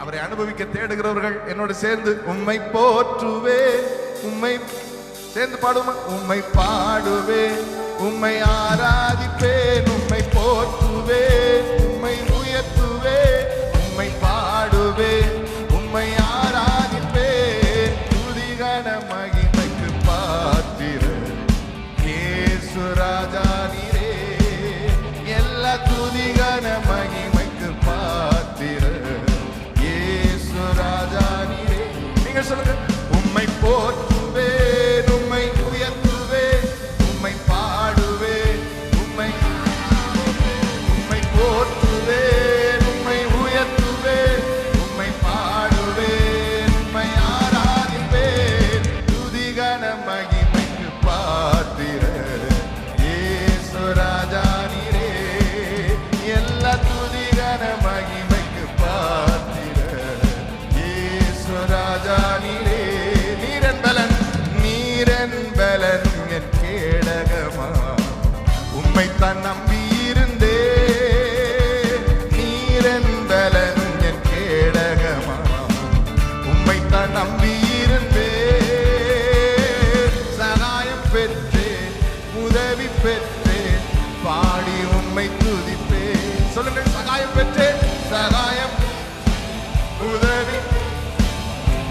அவரை அனுபவிக்க தேடுகிறவர்கள் என்னோடு சேர்ந்து உம்மை போற்றுவே, உம்மை சேர்ந்து பாடுமா, உம்மை பாடுவே, உம்மை ஆராதிப்பேன், உம்மை போற்றுவே, உம்மை உயர்த்துவே, உம்மை பாடுவே, உம்மை ஆராதிப்பேன். துதிகன மகிமைக்கு பாத்திர இயேசு ராஜா நீரே, எல்லா துதிகன மகிமைக்கு பாத்திர இயேசு ராஜா நீரே. நீங்க சொல்லுங்க, உம்மை போற்றுவேன், உம்மை உயர்த்துவேன், உம்மை பாடுவேன், உம்மை போற்றுவேன், உம்மை உயர்த்துவேன், உம்மை பாடுவேன், உம்மை ஆராதிப்பேன். துதிகன மகிமைக்கு பாத்திர இயேசு ராஜா நீரே, எல்லா துதிகன மகிமைக்கு பாத்திர இயேசு ராஜா நீரே. நீரன்பலன் நீரன்பலன் என் கேடகமா, உம்மைத்தான் நம்பியிருந்தே. நீரன்பலன் என் கேடகமா, உம்மைத்தான் நம்பியிருந்தே. சகாயம் பெற்றேன், உதவி பெற்றேன், பாடி உம்மை துதிப்பேன். சொல்லுங்கள், சகாயம் பெற்றேன், சகாயம் உதவி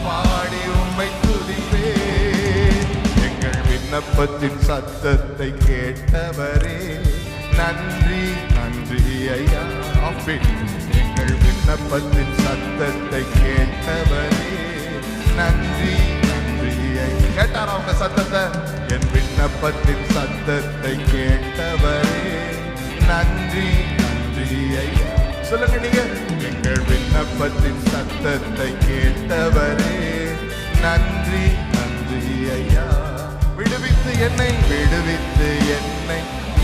பாடி உம்மை துதிப்பேன். எங்கள் விண்ணப்பத்தின் சத்தத்தை கேட்டவரே நன்றி, நன்றி ஐயா. எங்கள் விண்ணப்பத்தின் சத்தத்தை கேட்டவரே நன்றி, நன்றி ஐயா. கேட்டாரா அவங்க சத்தத்தை? என் விண்ணப்பத்தின் சத்தத்தை கேட்டவரே நன்றி, நன்றி ஐயா. சொல்லுங்க நீங்க, எங்கள் விண்ணப்பத்தின் சத்தத்தை கேட்டவரே நன்றி, நன்றி ஐயா. விடுவித்து என்னை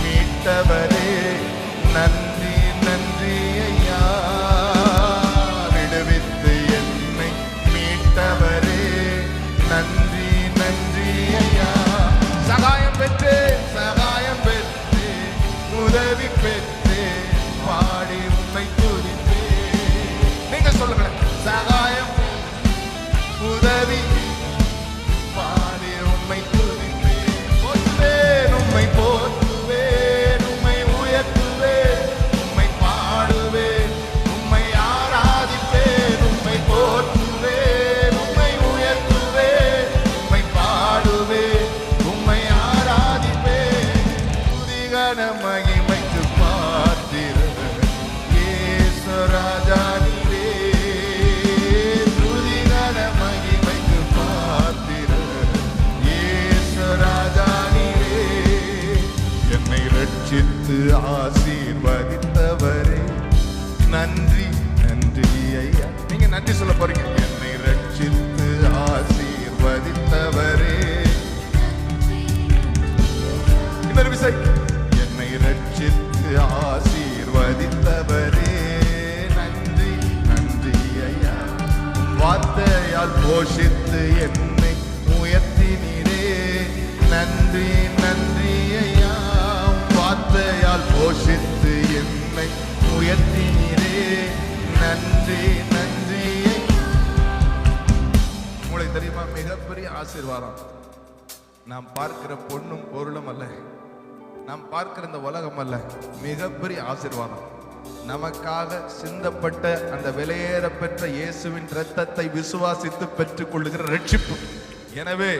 மீட்டவரே நன்றி, நன்றி ஐயா. விடுவித்து என்னை மீட்டவரே நன்றி, நன்றி ஐயா. சகாயம் பெற்றேன், சகாயம் பெற்றேன், உதவி பெற்றேன், பாடி உம்மை துதிப்பேன். நீங்க சொல்லுங்க, சகாயம் உதவி பாடி உம்மை துதிப்பேன். போற்றுவேன், உம்மை போற்றுவேன், உம்மை உயர்த்துவேன், உம்மை பாடுவேன், உம்மை ஆராதிப்பேன், உம்மை போற்றுவேன், உம்மை உயர்த்துவேன், உம்மை பாடுவேன், உம்மை ஆராதிப்பேன். துதிகன மகிமைக்கு பாத்திர இயேசு ராஜா நீரே, துதிகன மகிமைக்கு பாத்திர இயேசு ராஜா நீரே. என்னை ரட்சித்து ஆசீர்வதித்தவரே நன்றி, நன்றி ஐயா. நீங்க நன்றி சொல்ல போறீங்க. என்னை ரட்சித்து ஆசீர்வதித்தவரே, இன்னொரு விசை, என்னை ரட்சித்து ஆசீர்வதித்தவரே நன்றி, நன்றி ஐயா. வார்த்தையால் போஷித்து என்னை உயர்த்தினீரே நன்றி, நன்றி ஐயா. வார்த்தையால் போஷித்து என்னை உயர்த்தினீரே நன்றி, நன்றி ஐயா. உங்களுக்கு தெரியுமா, மிகப்பெரிய ஆசீர்வாதம் நாம் பார்க்கிற பொண்ணும் பொருளும் அல்ல, நாம் பார்க்கிற இந்த உலகம் அல்ல. மிகப்பெரிய ஆசீர்வாதம் நமக்காக சிந்தப்பட்ட அந்த விலையேற பெற்ற இயேசுவின் இரத்தத்தை விசுவாசித்து பெற்றுக் கொள்ளுகிற ரட்சிப்பு. எனவே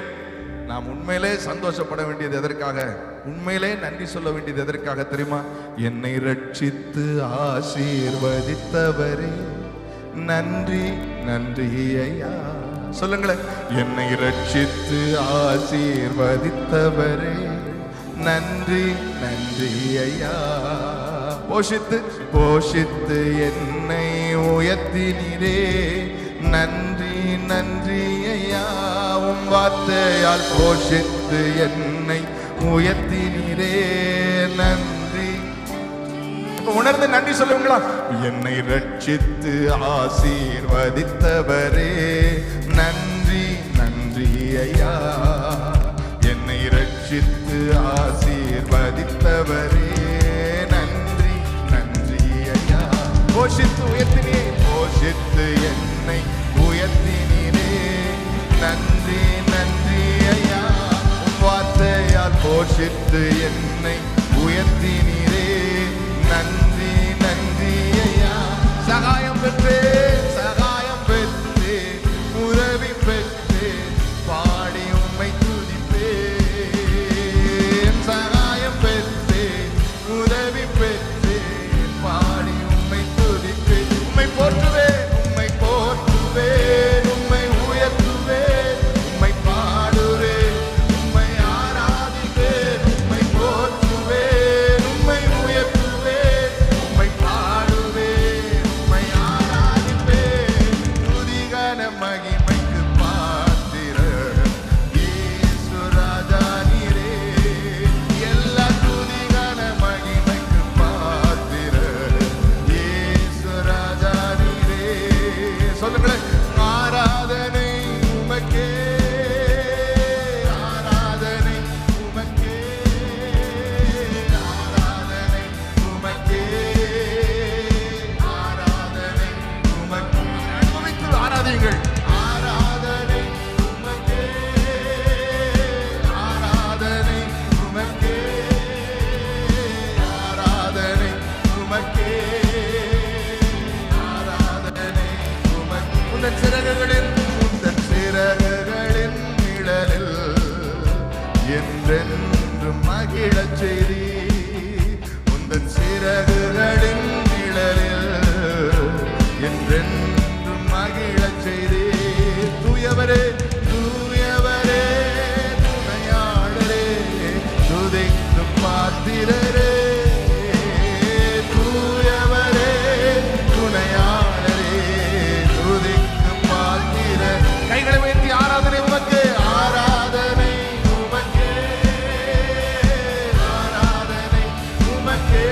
நாம் உண்மையிலே சந்தோஷப்பட வேண்டியது எதற்காக, உண்மையிலே நன்றி சொல்ல வேண்டியது எதற்காக தெரியுமா? என்னை ரட்சித்து ஆசீர்வதித்தவரே நன்றி, நன்றி ஐயா. சொல்லுங்களேன், என்னை ரட்சித்து ஆசீர்வதித்தவரே நன்றி, நன்றி ஐயா. போஷித்து என்னை உயர்த்தினீரே நன்றி, நன்றி ஐயா. உம் வார்த்தையால் போஷித்து என்னை உயர்த்தினீரே நன்றி. உணர்ந்து நன்றி சொல்லுங்களா? என்னை ரட்சித்து ஆசீர்வதித்தவரே நன்றி, நன்றி ஐயா. என்னை ரட்சித்து ஆசீர்வதித்தவரே நன்றி, நன்றி ஐயா. போஷித்து உயர்த்தினே, போஷித்து என்னை உயர்த்தினீரே. நன்றி நன்றி ஐயா, உம் வார்த்தையால் போஷித்து என்னை உயர்த்தினீரே. நன்றி நன்றி ஐயா. சகாயம் பெற்றேன், சகாயம் பெற்றேன், உதவி பெற்றேன், பாடி உம்மை துதிப்பேன். சகாயம் பெற்றேன், உதவி பெற்றேன், பாடி உம்மை துதிப்பேன். உம்மை போற்றுவேன், உம்மை போற்றுவேன், உம்மை உயர்த்துவேன், உம்மை பாடுவேன், உம்மை ஆராதிப்பேன். உம்மை போற்றுவேன், உம்மை உயர்த்துவேன், உம்மை பாடுவேன், உம்மை ஆராதிப்பேன். துதிகன மகிமைக்கு பாத்திரர் இயேசு ராஜா நீரே. எல்லா துதிகன மகிமைக்கு பாத்திரர் இயேசு ராஜா நீரே. சொல்லுங்களேன், ஆராதனை உமக்கே, ஆராதனை உமக்கே, ஆராதனை உமக்கே, ஆராதனை உமக்கே. அனுபவித்து ஆராதியுங்கள். ஆராதனை உமக்கே, ஆராதனை உமக்கே, ஆராதனை உமக்கே, ஆராதனை உமக்கே. உந்தன் சிறகுகளின் நிழலில் என்றென்றும் மகிழச் செய்தி. உந்தன் சிறகுகளின் நிழலில் என்றென்றும் மகிழச் செய்தி. தூயவரே தூயவரே துணையாளரே, துதிக்கு பாத்திரரே. தூயவரே துணையாளரே, துதிக்கு பாத்திரர். கைகளை உயர்த்தி ஆராதனை உமக்கு, ஆராதனை உமக்கே, ஆராதனை உமக்கே,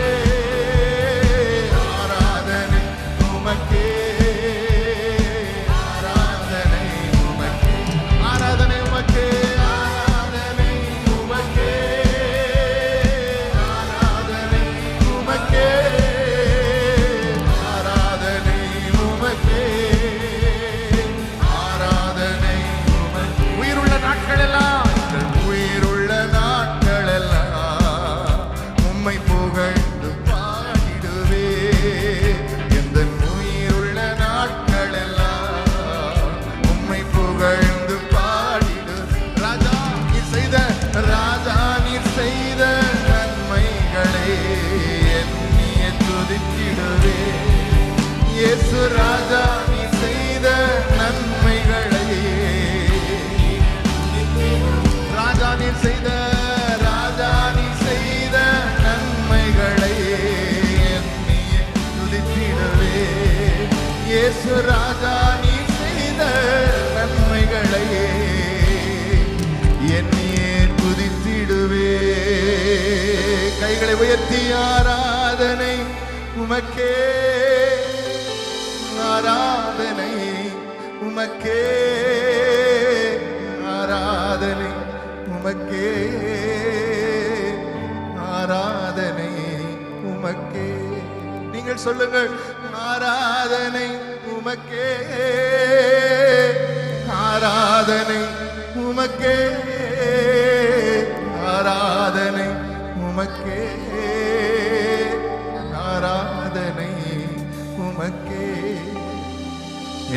ஆராதனை உமக்கே, ஆராதனை உமக்கே, ஆராதனை உமக்கே, ஆராதனை உமக்கே, ஆராதனை உமக்கே, ஆராதனை உமக்கே, ஆராதனை உமக்கே. உயிருள்ள நாட்கள் எல்லாம், உயிருள்ள நாட்கள் எல்லாம் உம்மை புகழ்ந்து பாடிடுவே. எந்த உயிருள்ள நாட்கள் எல்லாம் உம்மை புகழ்ந்து பாடிடு. ராஜா நீர் செய்த, ராஜா நீர் செய்த நன்மைகளை எண்ணிய துதித்திடுவே. இயேசு ராஜா நீர் செய்த நன்மைகளை, ராஜா நீர் செய்த, ராஜா நீர் செய்த நன்மைகளை எண்ணிய துதித்திடுவே. இயேசு ராஜா நீர் செய்த நன்மைகளை எண்ணியே துதித்திடுவே. கைகளை உயர்த்தி ஆராதனை உமக்கே, ஆராதனை உமக்கே, ஆராதனை உமக்கே, ஆராதனை உமக்கே. நீங்கள் சொல்லுங்கள், ஆராதனை உமக்கே, ஆராதனை உமக்கே, ஆராதனை உமக்கே, ஆராதனை உமக்கே.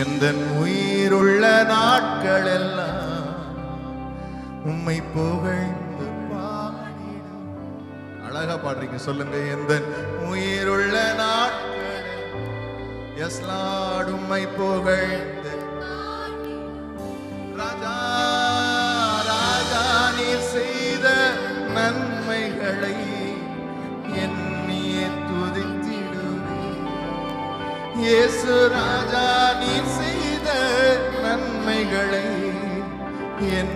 எந்தன் உயிருள்ள நாட்கள் எல்லாம் உம்மை புகழ்ந்து பாடிடும். அழகா பாடுறீங்க, சொல்லுங்க. எந்தன் உயிருள்ள நாட்கள், எஸ் லார்ட், உம்மை புகழ்ந்து. ராஜா ராஜா நீர் செய்த நன்மைகளை எண்ணியே துதித்திடுவே. இயேசு ராஜா நீர் செய்த நன்மைகளை என்